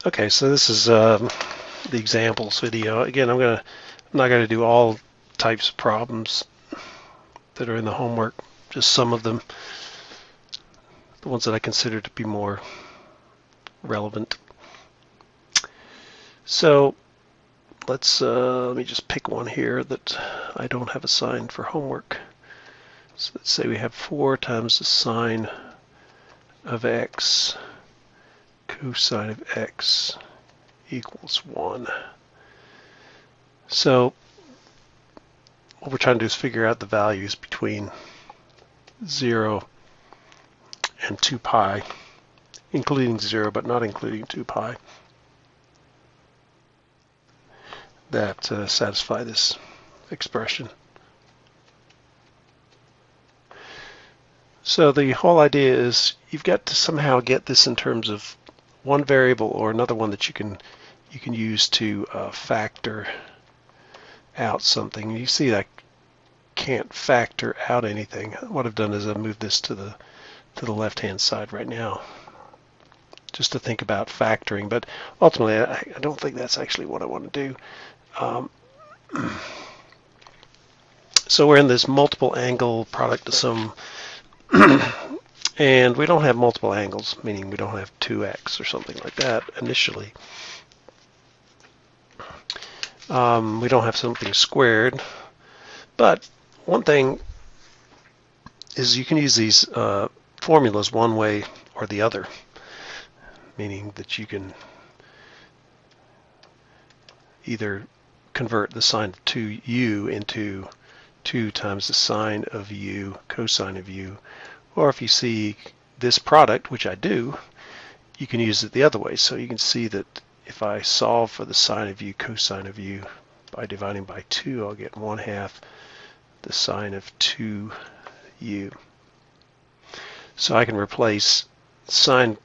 Okay, so this is the examples video. Again, I'm not gonna do all types of problems that are in the homework, just some of them, the ones that I consider to be more relevant. So let me just pick one here that I don't have assigned for homework. So let's say we have 4 times the sine of x cosine of x equals 1. So what we're trying to do is figure out the values between 0 and 2 pi, including 0 but not including 2 pi, that satisfy this expression. So the whole idea is you've got to somehow get this in terms of one variable or another one that you can use to factor out something. You see I can't factor out anything. What I've done is I've moved this to the left hand side right now just to think about factoring, but ultimately I don't think that's actually what I want to do. So we're in this multiple angle product of some and we don't have multiple angles, meaning we don't have 2x or something like that initially. We don't have something squared, but one thing is you can use these formulas one way or the other, meaning that you can either convert the sine of 2u into 2 times the sine of u cosine of u, or if you see this product, which I do, you can use it the other way. So you can see that if I solve for the sine of u cosine of u by dividing by 2, I'll get 1/2 the sine of 2u. So I can replace sine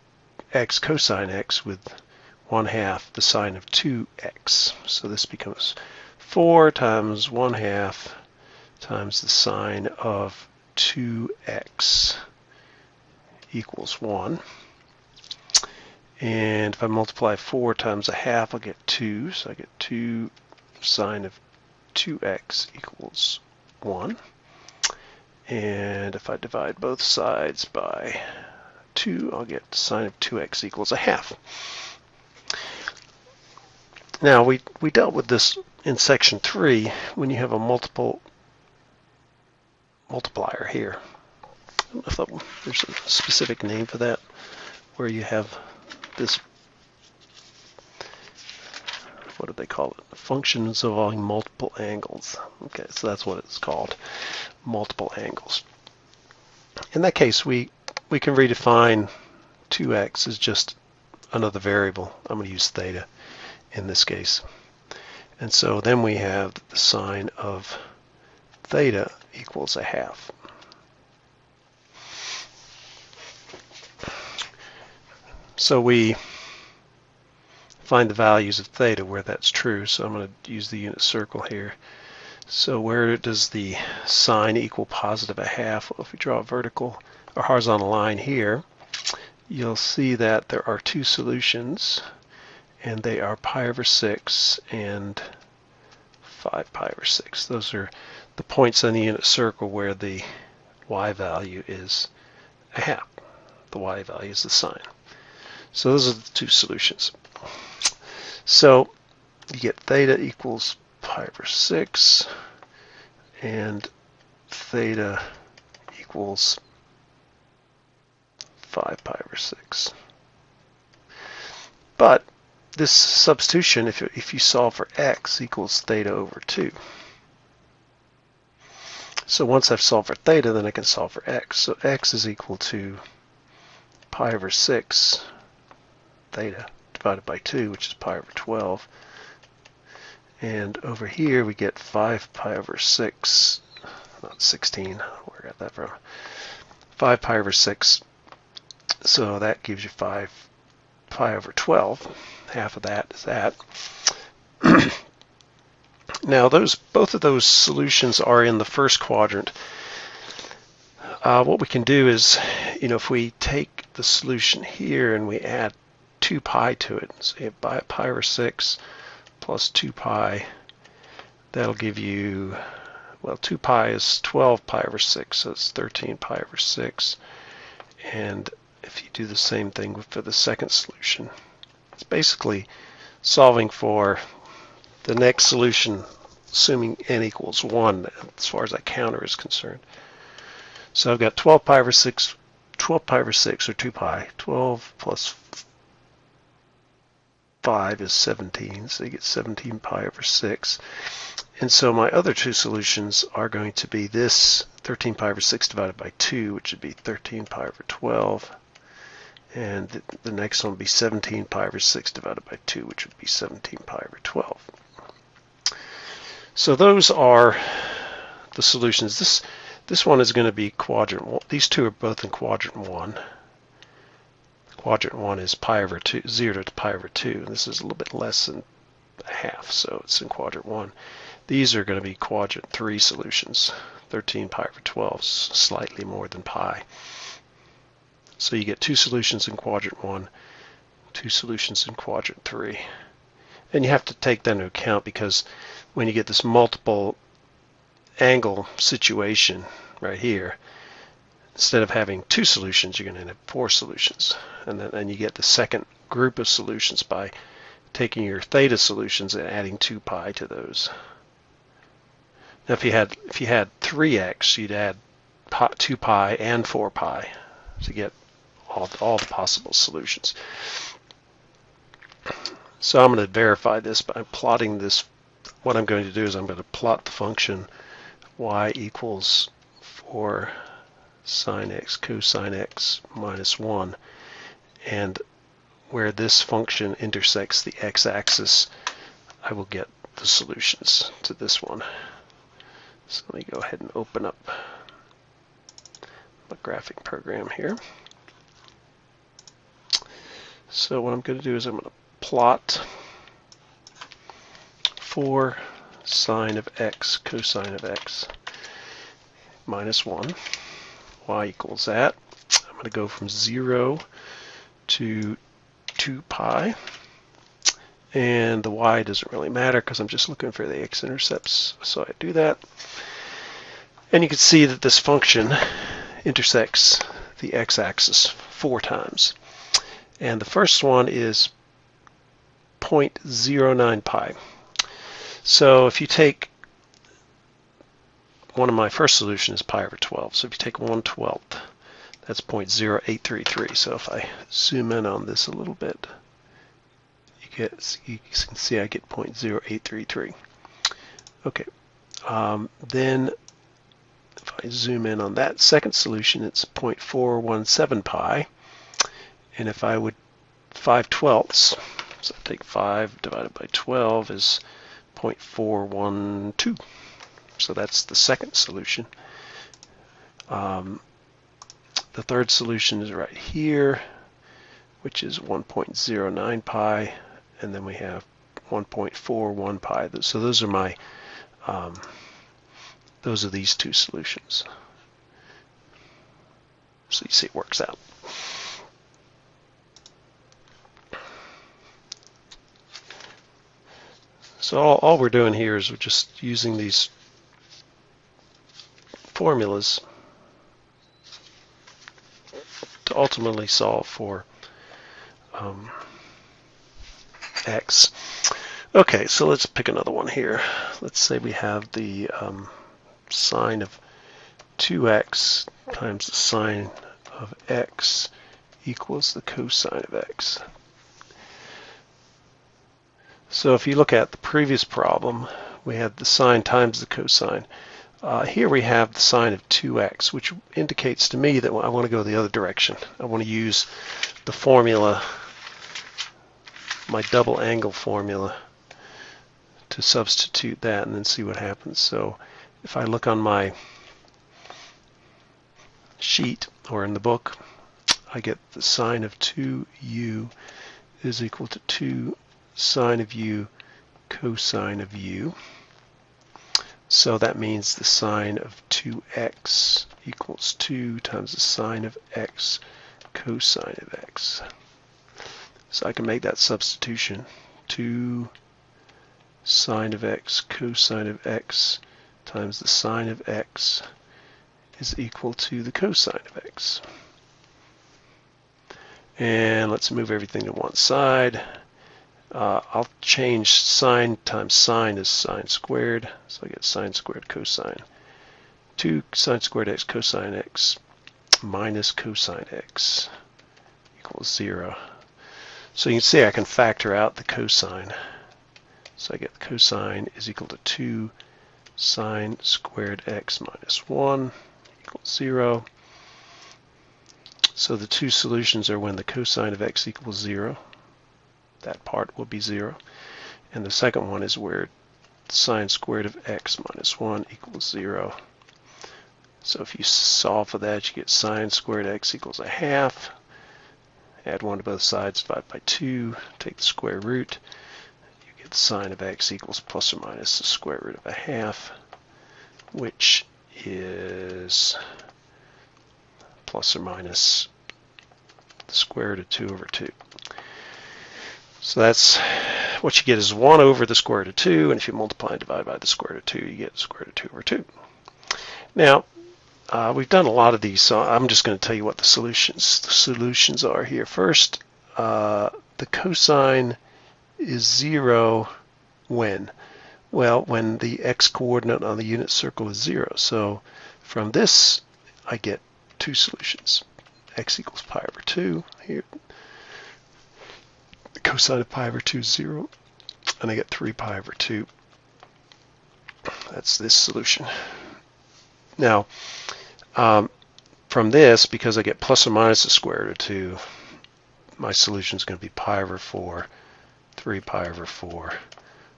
x cosine x with 1/2 the sine of 2x. So this becomes 4 times 1/2 times the sine of 2x equals 1. And if I multiply 4 times 1/2, I'll get 2. So I get 2 sine of 2x equals 1. And if I divide both sides by 2, I'll get sine of 2x equals 1/2. Now we dealt with this in section 3 when you have a multiplier here. I don't know if there's a specific name for that, where you have this, what do they call it? Functions involving multiple angles. Okay, so that's what it's called, multiple angles. In that case, we can redefine 2x as just another variable. I'm going to use theta in this case. And so then we have the sine of theta equals 1/2. So we find the values of theta where that's true. So I'm going to use the unit circle here. So where does the sine equal positive 1/2? Well, if we draw a vertical or horizontal line here, you'll see that there are 2 solutions, and they are pi over 6 and 5 pi over 6. Those are the points on the unit circle where the y value is 1/2. The y value is the sine. So those are the 2 solutions. So you get theta equals pi over 6 and theta equals 5 pi over 6. But this substitution, if you solve for x, equals theta over 2. So once I've solved for theta, then I can solve for x. So x is equal to pi over 6 theta divided by 2, which is pi over 12. And over here we get 5 pi over 6, not 16, where I got that from, 5 pi over 6. So that gives you 5 pi over 12. Half of that is that. Now both of those solutions are in the first quadrant. What we can do is, if we take the solution here and we add 2 pi to it. So you have pi over 6 plus 2 pi. That'll give you, well, 2 pi is 12 pi over 6, so it's 13 pi over 6. And if you do the same thing for the second solution, it's basically solving for the next solution, assuming n equals 1 as far as that counter is concerned. So I've got 12 pi over 6, 12 pi over 6, or 2 pi. 12 plus 5 is 17, so you get 17 pi over 6. And so my other two solutions are going to be this 13 pi over 6 divided by 2, which would be 13 pi over 12. And the next one would be 17 pi over 6 divided by 2, which would be 17 pi over 12. So those are the solutions. This one is going to be quadrant 1. These two are both in quadrant 1. Quadrant 1 is pi over 2, 0 to pi over 2. And this is a little bit less than a half, so it's in quadrant 1. These are going to be quadrant 3 solutions. 13 pi over 12 is slightly more than pi. So you get two solutions in quadrant 1, two solutions in quadrant 3. And you have to take that into account because when you get this multiple angle situation right here, instead of having two solutions, you're going to have 4 solutions. And you get the second group of solutions by taking your theta solutions and adding 2 pi to those. Now if you had 3x, you'd add 2 pi and 4 pi to get all the possible solutions. So I'm going to verify this by plotting this. What I'm going to do is I'm going to plot the function y equals 4 sine x cosine x minus 1, and where this function intersects the x-axis, I will get the solutions to this one. So let me go ahead and open up my graphic program here. So what I'm going to do is I'm going to plot 4 sine of x cosine of x minus 1. Y equals that. I'm going to go from 0 to 2 pi. And the y doesn't really matter because I'm just looking for the x-intercepts, so I do that. And you can see that this function intersects the x-axis 4 times. And the first one is 0.09 pi. So if you take one of my first solutions is pi over 12. So if you take 1/12, that's 0.0833. So if I zoom in on this a little bit, you can see I get 0.0833. Okay. Then if I zoom in on that second solution, it's 0.417 pi. And if I would 5/12, so take 5 divided by 12 is 0.412. So that's the second solution. The third solution is right here, which is 1.09 pi, and then we have 1.41 pi. So those are my those are these two solutions. So you see it works out. So all we're doing here is we're just using these formulas to ultimately solve for x. Okay, so let's pick another one here. Let's say we have the sine of 2x times the sine of x equals the cosine of x. So if you look at the previous problem, we had the sine times the cosine. Here we have the sine of 2x, which indicates to me that I want to go the other direction. I want to use the formula, my double angle formula, to substitute that and then see what happens. So if I look on my sheet or in the book, I get the sine of 2u is equal to 2 sine of u cosine of u. So that means the sine of 2x equals 2 times the sine of x cosine of x. So I can make that substitution. 2 sine of x cosine of x times the sine of x is equal to the cosine of x. And let's move everything to one side. I'll change sine times sine is sine squared. So I get sine squared cosine. 2 sine squared x cosine x minus cosine x equals 0. So you can see I can factor out the cosine. So I get the cosine is equal to 2 sine squared x minus 1 equals 0. So the two solutions are when the cosine of x equals 0. That part will be 0. And the second one is where sine squared of x minus 1 equals 0. So if you solve for that, you get sine squared x equals 1/2. Add 1 to both sides, divide by 2, take the square root. You get sine of x equals plus or minus the square root of 1/2, which is plus or minus the square root of 2 over 2. So that's what you get is 1 over the square root of 2, and if you multiply and divide by the square root of 2, you get the square root of 2 over 2. Now, we've done a lot of these, so I'm just going to tell you what the solutions are here. First, the cosine is 0 when? Well, when the x-coordinate on the unit circle is 0. So from this, I get two solutions. X equals pi over 2 here. The cosine of pi over 2 is 0. And I get 3 pi over 2. That's this solution. Now, from this, because I get plus or minus the square root of 2, my solution is going to be pi over 4, 3 pi over 4,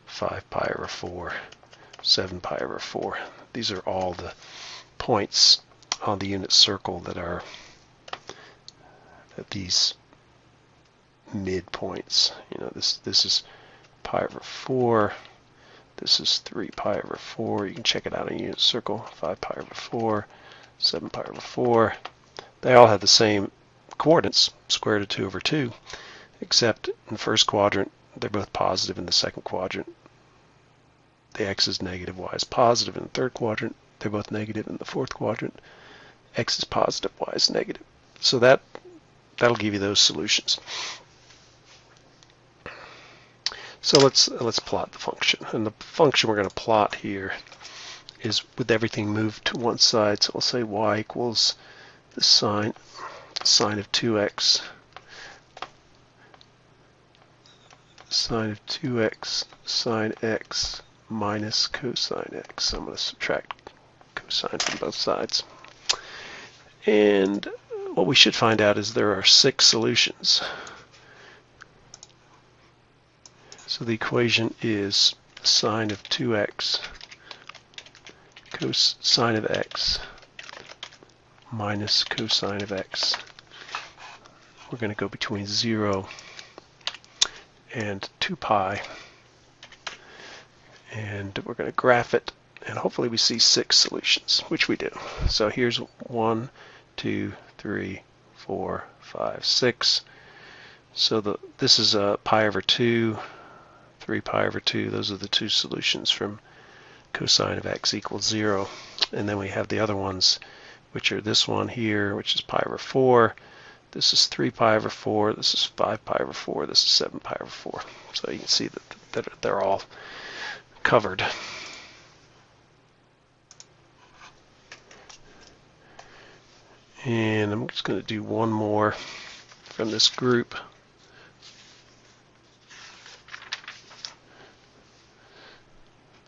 5 pi over 4, 7 pi over 4. These are all the points on the unit circle that are at these midpoints. You know, this is pi over 4. This is 3 pi over 4. You can check it out in unit circle. 5 pi over 4, 7 pi over 4. They all have the same coordinates, square root of 2 over 2, except in the first quadrant, they're both positive. In the second quadrant, the x is negative, y is positive. In the third quadrant, they're both negative. In the fourth quadrant, x is positive, y is negative. So that'll give you those solutions. So let's plot the function. And the function we're going to plot here is with everything moved to one side. So I'll say y equals the sine of 2x, sine of 2x sine x minus cosine x. I'm going to subtract cosine from both sides. And what we should find out is there are 6 solutions. So the equation is sine of 2x cosine of x minus cosine of x. We're going to go between 0 and 2 pi. And we're going to graph it, and hopefully we see 6 solutions, which we do. So here's 1, 2, 3, 4, 5, 6. So this is pi over 2, 3 pi over 2. Those are the two solutions from cosine of x equals 0. And then we have the other ones, which are this one here, which is pi over 4. This is 3 pi over 4. This is 5 pi over 4. This is 7 pi over 4. So you can see that they're all covered. And I'm just going to do one more from this group.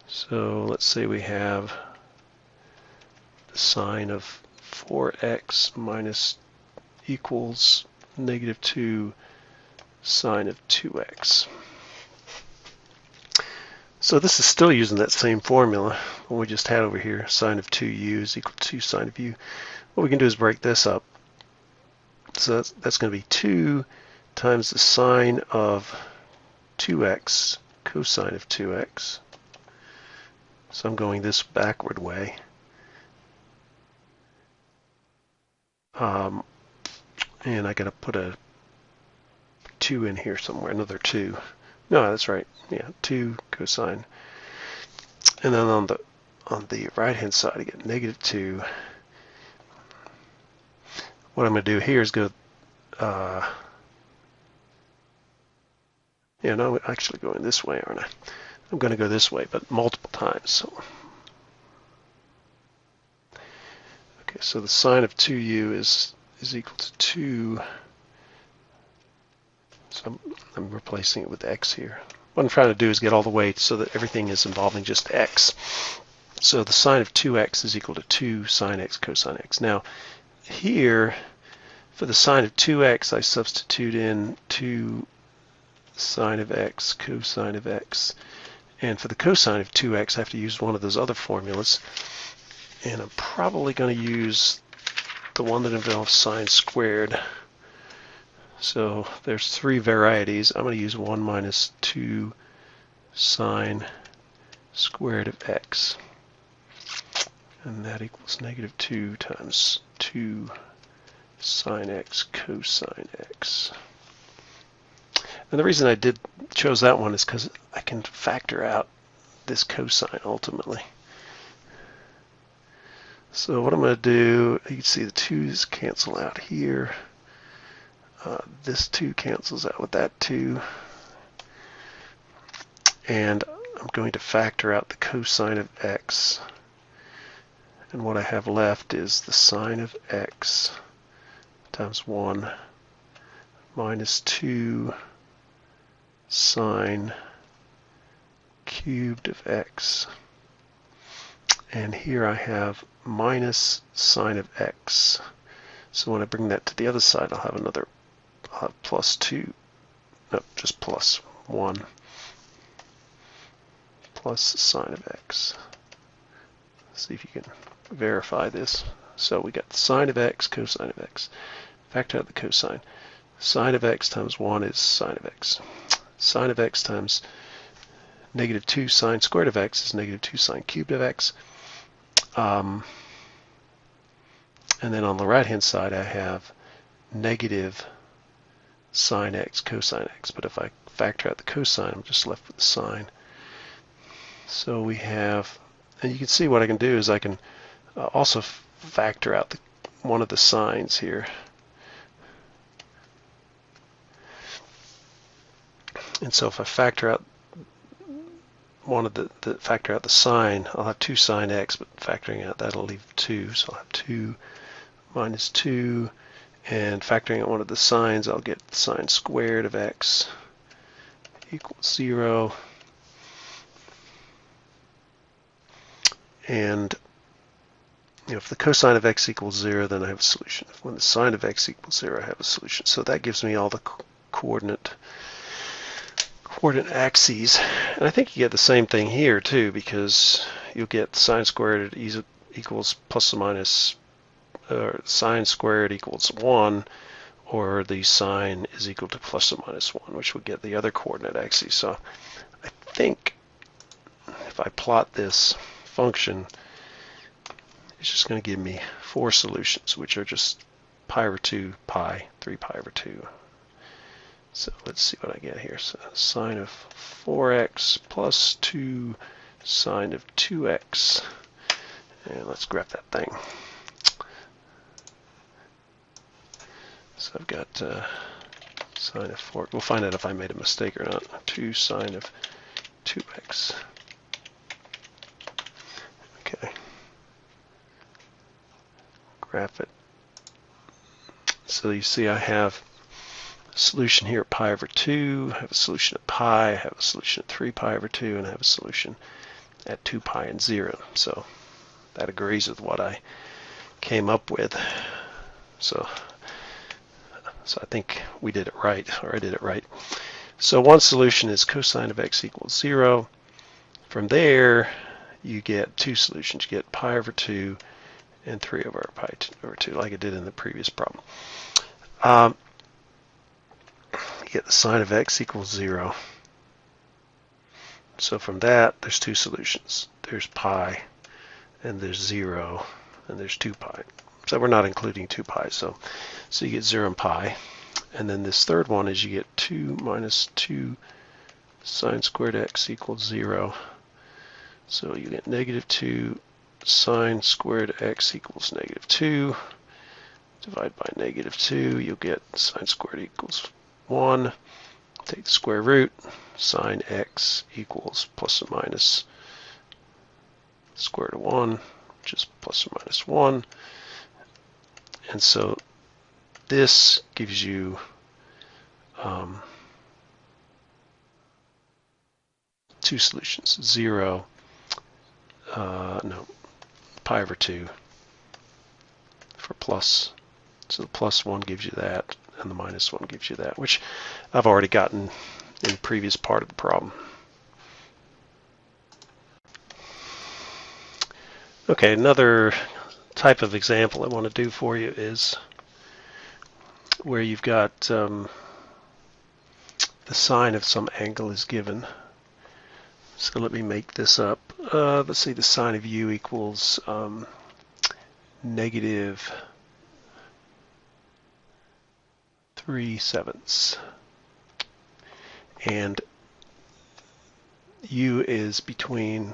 So let's say we have the sine of 4x minus equals negative 2 sine of 2x. So this is still using that same formula what we just had over here. Sine of 2u is equal to 2 sine of u. What we can do is break this up. So that's going to be 2 times the sine of 2x cosine of 2x. So I'm going this backward way. And I got to put a 2 in here somewhere, another 2. No, that's right. Yeah, 2 cosine. And then on the right-hand side, I get negative 2. What I'm going to do here is go, yeah, no, I'm actually going this way, aren't I? I'm going to go this way, but multiple times. So, okay, so the sine of 2u is equal to 2. So I'm replacing it with x here. What I'm trying to do is get all the way so that everything is involving just x. So the sine of 2x is equal to 2 sine x cosine x. Now, here, for the sine of 2x, I substitute in 2 sine of x cosine of x. And for the cosine of 2x, I have to use one of those other formulas. And I'm probably going to use the one that involves sine squared. So there's 3 varieties. I'm going to use 1 minus 2 sine squared of x. And that equals negative 2 times 2 sine x cosine x. And the reason I chose that one is because I can factor out this cosine ultimately. So what I'm going to do, you can see the 2's cancel out here. This 2 cancels out with that 2. And I'm going to factor out the cosine of x. And what I have left is the sine of x times 1 minus 2 sine cubed of x. And here I have minus sine of x. So when I bring that to the other side, I'll have plus 2, no, just plus 1 plus sine of x. Let's see if you can verify this. So we got sine of x, cosine of x. Factor out the cosine. Sine of x times 1 is sine of x. Sine of x times negative 2 sine squared of x is negative 2 sine cubed of x. And then on the right-hand side, I have negative sine x cosine x. But if I factor out the cosine, I'm just left with the sine. So we have, and you can see what I can do is I can also factor out one of the sines here. And so if I factor out one of factor out the sine, I'll have 2 sine x, but factoring out that'll leave 2. So I'll have 2 minus 2, and factoring out one of the sines, I'll get sine squared of x equals 0. And if the cosine of x equals 0, then I have a solution. When the sine of x equals 0, I have a solution. So that gives me all the coordinate axes. And I think you get the same thing here too, because you'll get sine squared equals plus or minus, or sine squared equals 1, or the sine is equal to plus or minus 1, which would get the other coordinate axes. So I think if I plot this function, it's just going to give me 4 solutions, which are just pi over 2, pi, 3 pi over 2. So let's see what I get here. So sine of 4x plus 2 sine of 2x. And let's grab that thing. So I've got sine of 4. We'll find out if I made a mistake or not. 2 sine of 2x. Okay. Graph it. So you see I have a solution here at pi over 2, I have a solution at pi, I have a solution at 3 pi over 2, and I have a solution at 2 pi and 0. So that agrees with what I came up with. So I think we did it right, or I did it right. So one solution is cosine of x equals 0. From there, you get 2 solutions. You get pi over 2 and 3 over pi over 2, like I did in the previous problem. You get the sine of x equals 0. So from that, there's 2 solutions. There's pi, and there's 0, and there's 2 pi. So we're not including 2 pi, so you get 0 and pi. And then this third one is you get 2 minus 2 sine squared x equals 0. So you get negative 2 sine squared x equals negative 2. Divide by negative 2, you'll get sine squared equals 1. Take the square root. Sine x equals plus or minus square root of 1, which is plus or minus 1. And so this gives you two solutions. 0, no, pi over 2 for plus. So the plus 1 gives you that, and the minus 1 gives you that, which I've already gotten in the previous part of the problem. Okay, another type of example I want to do for you is where you've got the sine of some angle is given. So let me make this up. Let's say the sine of u equals negative 3/7. And u is between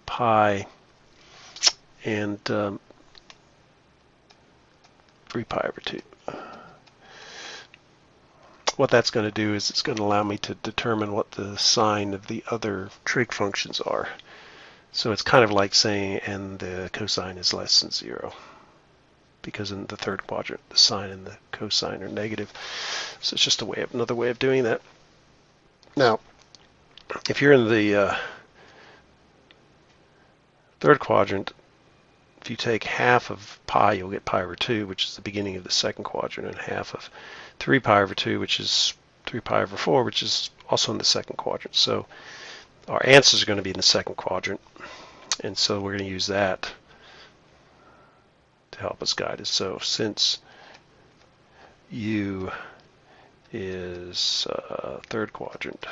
pi and 3 pi over 2. What that's going to do is it's going to allow me to determine what the sine of the other trig functions are. So it's kind of like saying, and the cosine is less than 0, because in the third quadrant the sine and the cosine are negative. So it's just another way of doing that. Now, if you're in the third quadrant, if you take half of pi, you'll get pi over 2, which is the beginning of the second quadrant, and half of 3 pi over 2, which is 3 pi over 4, which is also in the second quadrant. So our answers are going to be in the second quadrant, and so we're going to use that to help us guide us. So since u is third quadrant,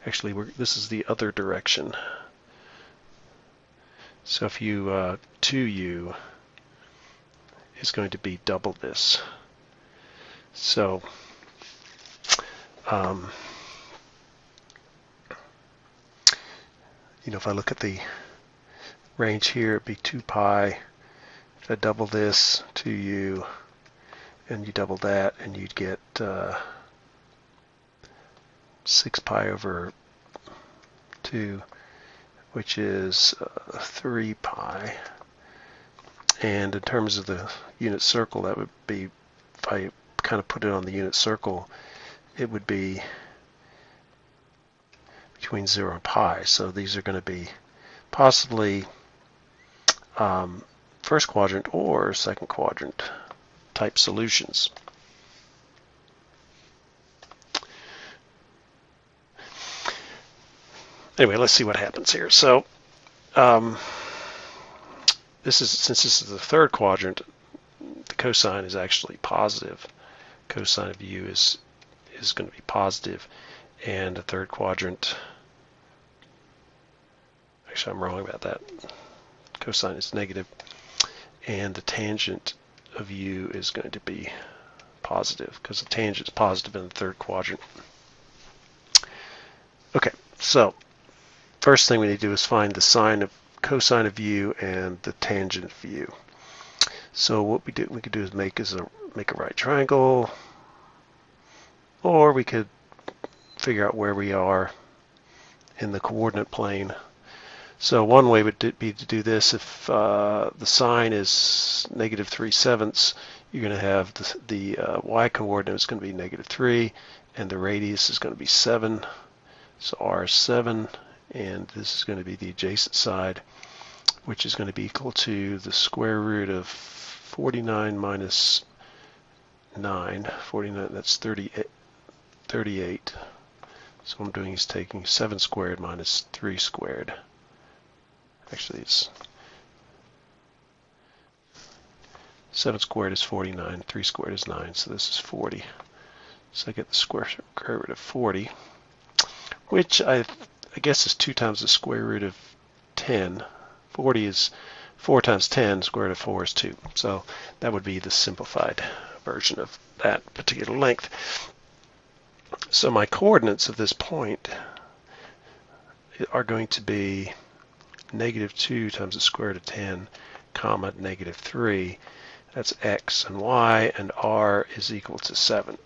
actually this is the other direction. So if you 2u is going to be double this. So if I look at the range here, it'd be 2 pi. If I double this, 2u, and you double that, and you'd get 6 pi over 2, which is 3 pi. And in terms of the unit circle, that would be, if I kind of put it on the unit circle, it would be between 0 and pi. So these are going to be possibly first quadrant or second quadrant type solutions. Anyway, let's see what happens here. So since this is the third quadrant, the cosine is actually positive. Cosine of u is going to be positive, and the third quadrant, actually I'm wrong about that. Cosine is negative, and the tangent of u is going to be positive because the tangent is positive in the third quadrant. Okay, so first thing we need to do is find the cosine of u and the tangent of u. So what we could do is make a right triangle, or we could figure out where we are in the coordinate plane. So one way would be to do this. If the sine is negative 3/7, you're going to have the y coordinate is going to be negative 3, and the radius is going to be 7. So r is 7, and this is going to be the adjacent side, which is going to be equal to the square root of 49 minus 9. 49, that's 38. So what I'm doing is taking 7 squared minus 3 squared. Actually, it's 7 squared is 49, 3 squared is 9, so this is 40. So I get the square root of 40. which I guess is 2 times the square root of 10. 40 is 4 times 10, square root of 4 is 2. So that would be the simplified version of that particular length. So my coordinates of this point are going to be negative 2 times the square root of 10, comma, negative 3. That's x and y, and r is equal to 7.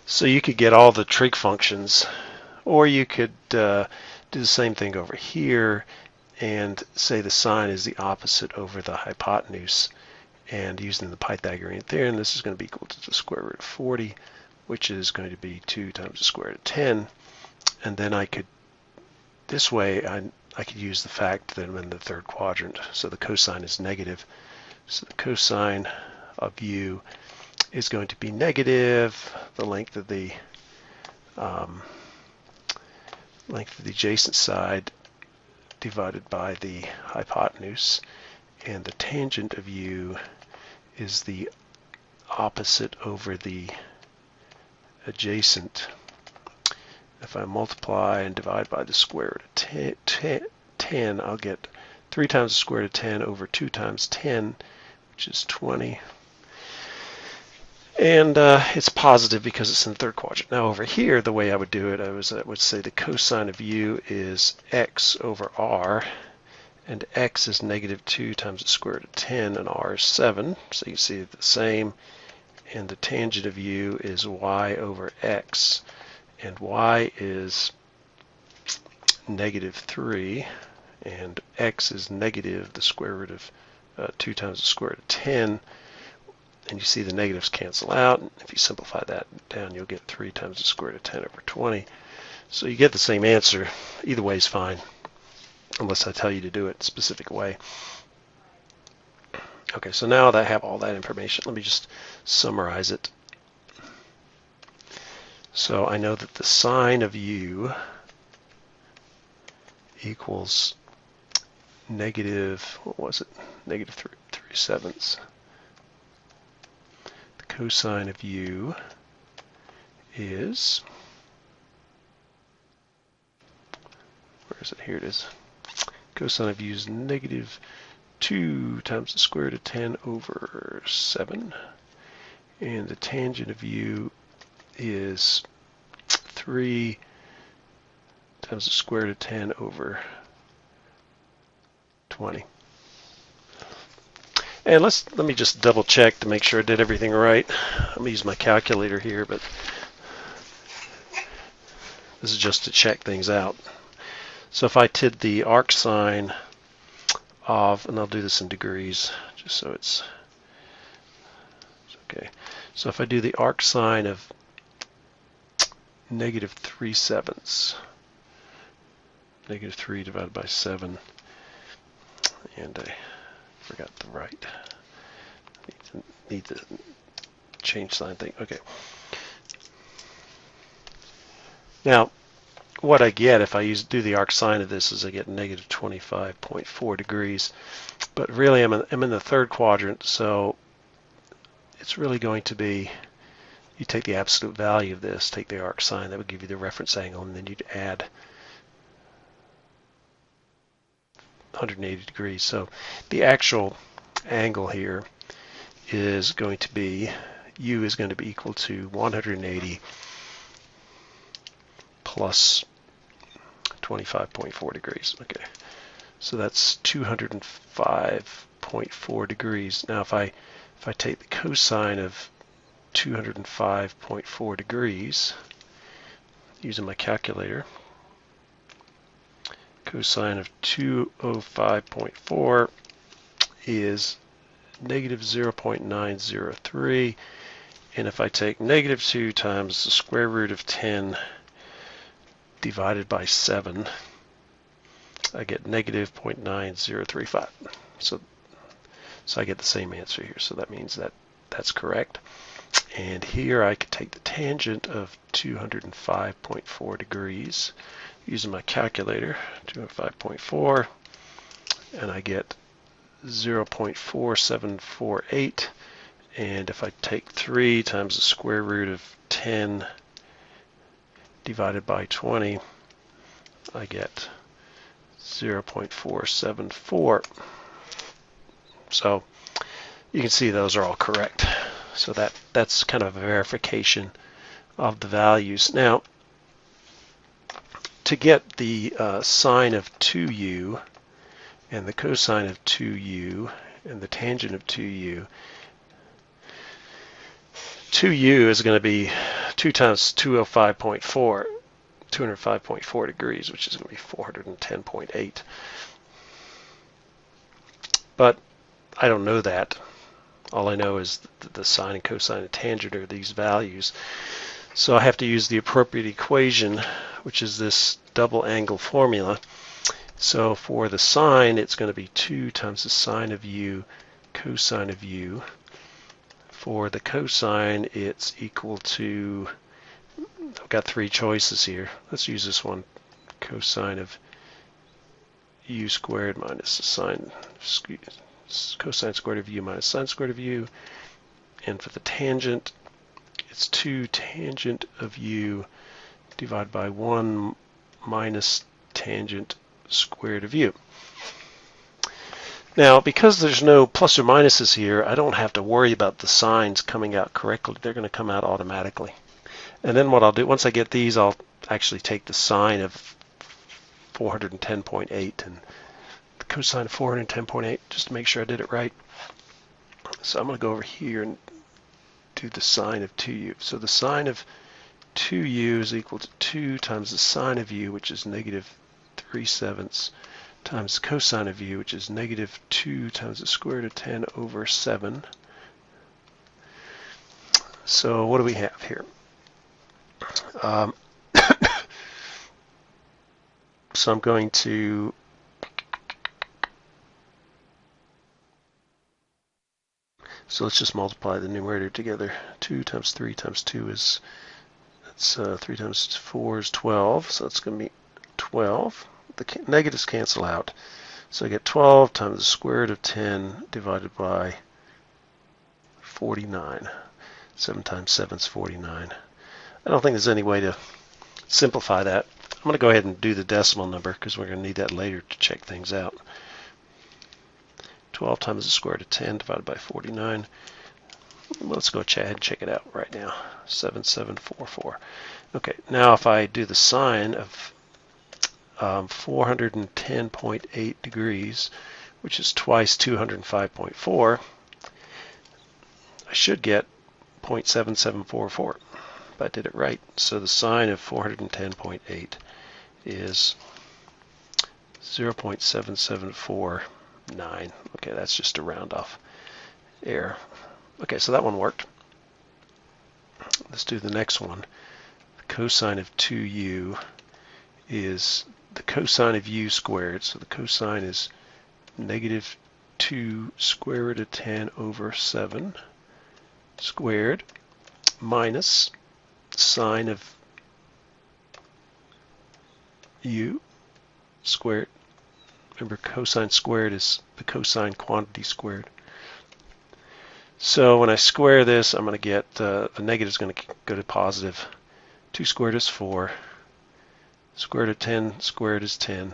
So you could get all the trig functions, or you could do the same thing over here and say the sine is the opposite over the hypotenuse, and using the Pythagorean theorem, this is going to be equal to the square root of 40, which is going to be 2 times the square root of 10. And then I could, this way, I could use the fact that I'm in the third quadrant, so the cosine is negative. So the cosine of u is going to be negative the length of the adjacent side divided by the hypotenuse, and the tangent of u is the opposite over the adjacent. If I multiply and divide by the square root of 10, I'll get 3 times the square root of 10 over 2 times 10, which is 20. And it's positive because it's in the third quadrant. Now over here, the way I would do it, I would say the cosine of u is x over r, and x is negative 2 times the square root of 10, and r is 7. So you see the same. And the tangent of u is y over x, and y is negative 3, and x is negative the square root of 2 times the square root of 10. And you see the negatives cancel out. If you simplify that down, you'll get 3 times the square root of 10 over 20. So you get the same answer. Either way is fine, unless I tell you to do it a specific way. Okay, so now that I have all that information, let me just summarize it. So I know that the sine of u equals negative, what was it? Negative 3/7. The cosine of u is, where is it? Here it is. Cosine of u is negative 2 times the square root of 10 over 7. And the tangent of u is 3 times the square root of 10 over 20. And let me just double check to make sure I did everything right. I'm going to use my calculator here, but this is just to check things out. So if I did the arc sine of, and I'll do this in degrees just so it's okay. So if I do the arc sine of negative 3/7, negative 3 divided by 7, and I forgot the right. Need to change sign thing. Okay. Now, what I get if I do the arc sine of this is I get negative 25.4 degrees. But really, I'm in the third quadrant, so it's really going to be, you take the absolute value of this, take the arc sine, that would give you the reference angle, and then you'd add 180 degrees. So the actual angle here is going to be, u is going to be equal to 180 plus 25.4 degrees. Okay, so that's 205.4 degrees. Now if I take the cosine of 205.4 degrees using my calculator, cosine of 205.4 is negative 0.903, and if I take negative 2 times the square root of 10 divided by 7, I get negative 0.9035. So I get the same answer here. So that means that that's correct. And here I could take the tangent of 205.4 degrees using my calculator, 205.4, and I get 0.4748. And if I take 3 times the square root of 10 divided by 20, I get 0.474. So you can see those are all correct. So that's kind of a verification of the values. Now, to get the sine of 2u and the cosine of 2u and the tangent of 2u, 2u is going to be 2 times 205.4, 205.4 degrees, which is going to be 410.8. But I don't know that. All I know is the sine and cosine and tangent are these values. So I have to use the appropriate equation, which is this double angle formula. So for the sine, it's going to be 2 times the sine of u cosine of u. For the cosine, it's equal to, I've got 3 choices here. Let's use this one, cosine of u squared minus the sine, cosine squared of u minus sine squared of u. And for the tangent, it's 2 tangent of u divided by 1 minus tangent squared of u. Now, because there's no plus or minuses here, I don't have to worry about the signs coming out correctly. They're going to come out automatically. And then what I'll do, once I get these, I'll actually take the sine of 410.8 and the cosine of 410.8 just to make sure I did it right. So I'm going to go over here and do the sine of 2u. So the sine of 2u is equal to 2 times the sine of u, which is negative 3/7, times the cosine of u, which is negative 2 times the square root of 10 over 7. So what do we have here? So I'm going to so let's just multiply the numerator together. 2 times 3 times 2 is, that's 3 times 4 is 12, so it's going to be 12. The negatives cancel out. So I get 12 times the square root of 10 divided by 49. 7 times 7 is 49. I don't think there's any way to simplify that. I'm going to go ahead and do the decimal number because we're going to need that later to check things out. 12 times the square root of 10 divided by 49. Let's go ahead and check it out right now. 7744. Okay, now if I do the sine of 410.8 degrees, which is twice 205.4, I should get 0.7744. If I did it right. So the sine of 410.8 is 0.7749. Okay, that's just a round off error. Okay, so that one worked. Let's do the next one. The cosine of 2u is the cosine of u squared. So the cosine is negative 2 square root of 10 over 7 squared minus sine of u squared. Remember, cosine squared is the cosine quantity squared. So when I square this, I'm going to get, the negative is going to go to positive. 2 squared is 4. Square root of 10 squared is 10.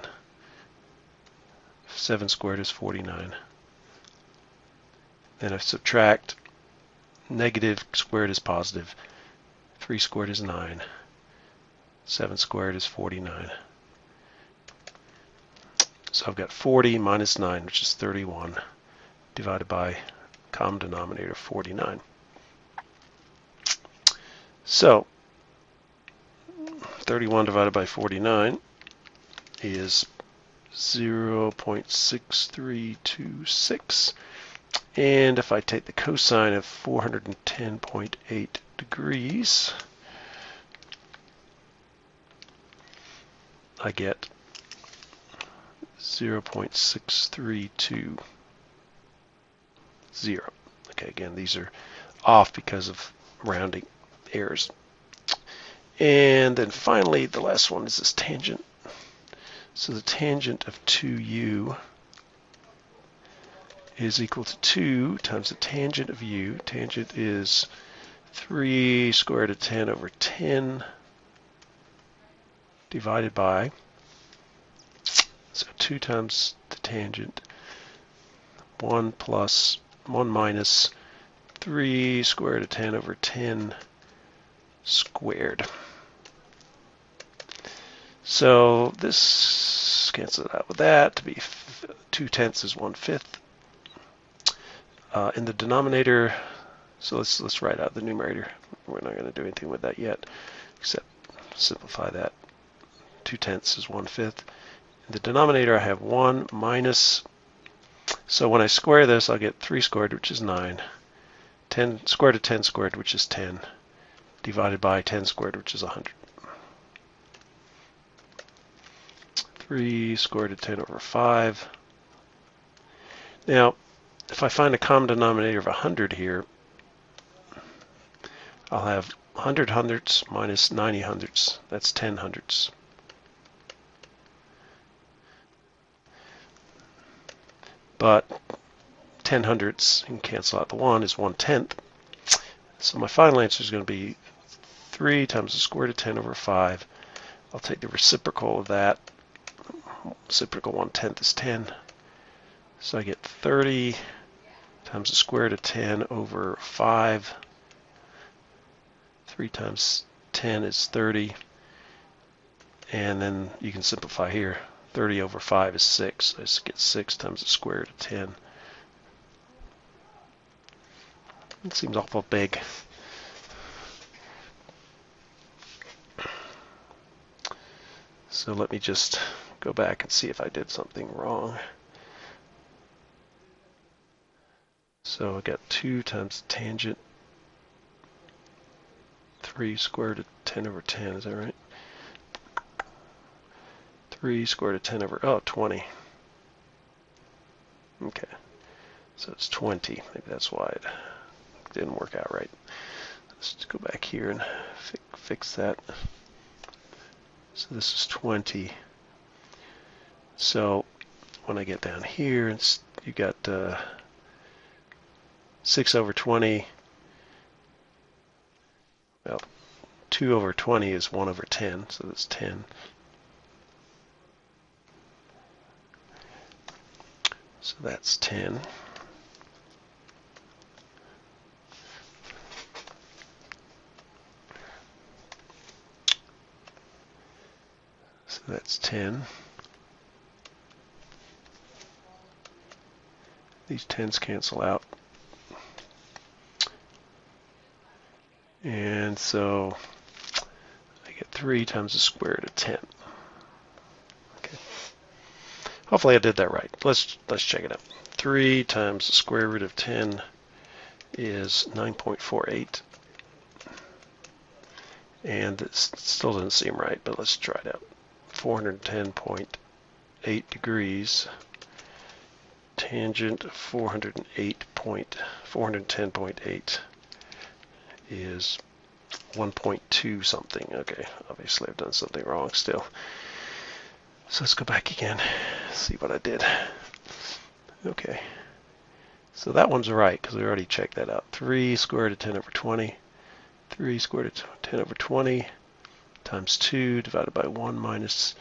7 squared is 49. Then I subtract. Negative squared is positive. 3 squared is 9. 7 squared is 49. So I've got 40 minus 9, which is 31, divided by common denominator 49. So 31 divided by 49 is 0.6326. And if I take the cosine of 410.8 degrees, I get 0.6320. Okay, again, these are off because of rounding errors. And then finally, the last one is this tangent. So the tangent of 2u is equal to 2 times the tangent of u. Tangent is 3 square root of 10 over 10 divided by, so 2 times the tangent, 1 plus 1 minus 3 square root of 10 over 10 squared. So this cancels out with that to be 2/10 is 1/5. In the denominator, so let's write out the numerator. We're not going to do anything with that yet, except simplify that. 2/10 is 1/5. In the denominator, I have 1 minus, so when I square this, I'll get 3 squared, which is 9. 10 square root of 10 squared, which is 10, divided by 10 squared, which is 100. 3 square root of 10 over 5. Now, if I find a common denominator of 100 here, I'll have 100 hundredths minus 90 hundredths. That's 10 hundredths. But 10 hundredths, you can cancel out the 1, is 1/10. So my final answer is going to be 3 times the square root of 10 over 5. I'll take the reciprocal of that. Reciprocal 1/10 is 10. So I get 30 times the square root of 10 over 5. 3 times 10 is 30. And then you can simplify here. 30 over 5 is 6. So I just get 6 times the square root of 10. It seems awful big. So let me just go back and see if I did something wrong. So I got 2 times the tangent, 3 square root of 10 over 10, is that right? 3 square root of 10 over, 20. Okay, so it's 20. Maybe that's why it didn't work out right. Let's just go back here and fix that. So this is 20. So when I get down here, you got 6 over 20. Well, 2 over 20 is 1 over 10, so that's 10. So that's 10. So that's 10. These 10s cancel out. And so I get 3 times the square root of 10. Okay. Hopefully I did that right. Let's check it out. 3 times the square root of 10 is 9.48. And it still doesn't seem right, but let's try it out. 410.8 degrees. Tangent 410.8 is 1.2 something. Okay, obviously I've done something wrong still. So let's go back again, see what I did. Okay, so that one's right because we already checked that out. 3 square root of 10 over 20. 3 square root of 10 over 20 times 2 divided by 1 minus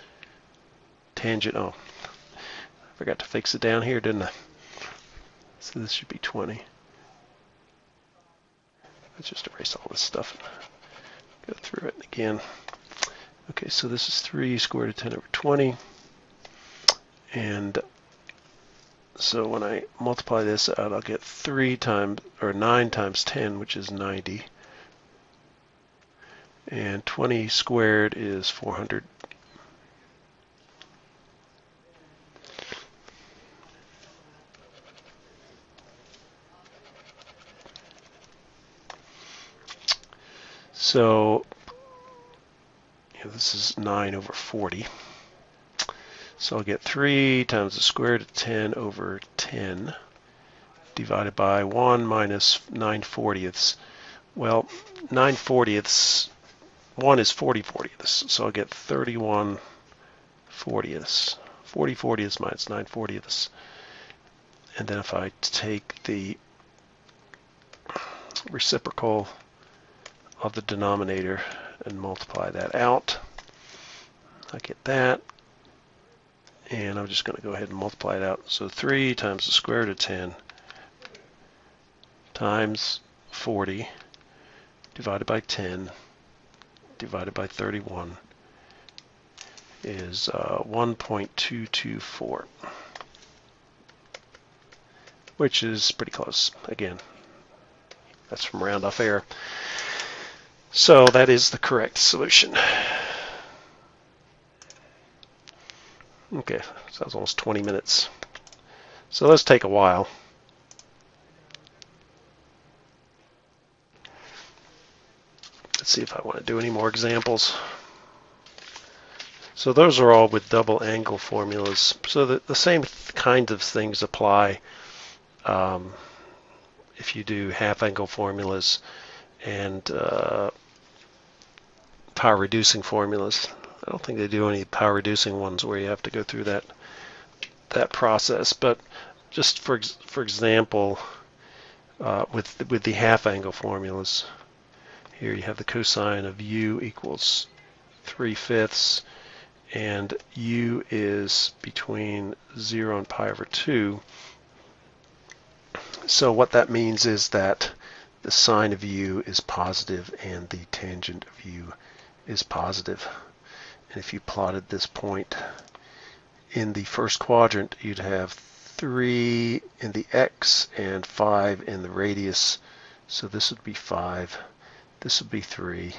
tangent. Oh, I forgot to fix it down here, didn't I? So this should be 20. Let's just erase all this stuff and go through it again. Okay, so this is 3 square root of 10 over 20. And so when I multiply this out, I'll get 9 times 10, which is 90. And 20 squared is 400. So this is 9 over 40. So I'll get 3 times the square root of 10 over 10 divided by 1 minus 9/40. Well, 9/40, 1 is 40/40, so I'll get 31/40. 40/40 minus 9/40. And then if I take the reciprocal of the denominator and multiply that out, I get that. And I'm just going to go ahead and multiply it out. So 3 times the square root of 10 times 40 divided by 10 divided by 31 is 1.224, which is pretty close. Again, that's from round off error. So that is the correct solution. Okay, so that was almost 20 minutes. So let's take a while. Let's see if I want to do any more examples. So those are all with double angle formulas. So the same kinds of things apply if you do half angle formulas and power reducing formulas. I don't think they do any power reducing ones where you have to go through that process. But just for example, with the half angle formulas, here you have the cosine of u equals 3/5, and u is between 0 and pi over 2. So what that means is that the sine of u is positive and the tangent of u is positive. And if you plotted this point in the first quadrant, you'd have 3 in the x and 5 in the radius. So this would be 5, this would be 3,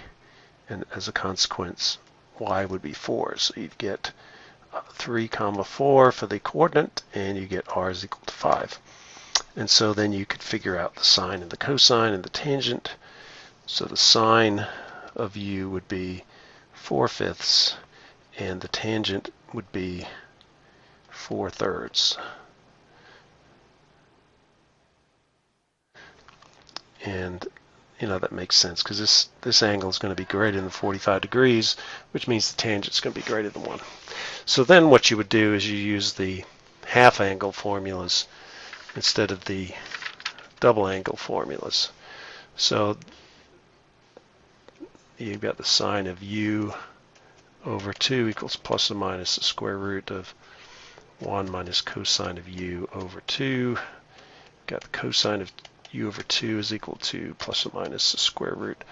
and as a consequence, y would be 4. So you'd get 3, 4 for the coordinate, and you get r is equal to 5. And so then you could figure out the sine and the cosine and the tangent. So the sine of u would be 4/5, and the tangent would be 4/3. And that makes sense because this angle is going to be greater than 45 degrees, which means the tangent is going to be greater than 1. So then what you would do is you use the half angle formulas instead of the double angle formulas. So you've got the sine of u over 2 equals plus or minus the square root of 1 minus cosine of u over 2. Got the cosine of u over 2 is equal to plus or minus the square root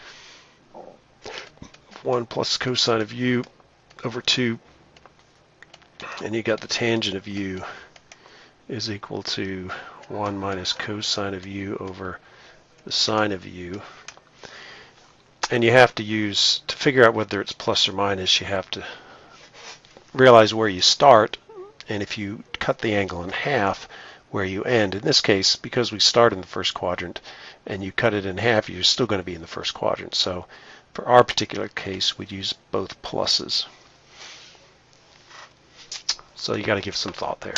of 1 plus cosine of u over 2. And you got the tangent of u is equal to 1 minus cosine of u over the sine of u. And you have to to figure out whether it's plus or minus, you have to realize where you start, and if you cut the angle in half, where you end. In this case, because we start in the first quadrant and you cut it in half, you're still going to be in the first quadrant. So for our particular case, we'd use both pluses. So you got to give some thought there.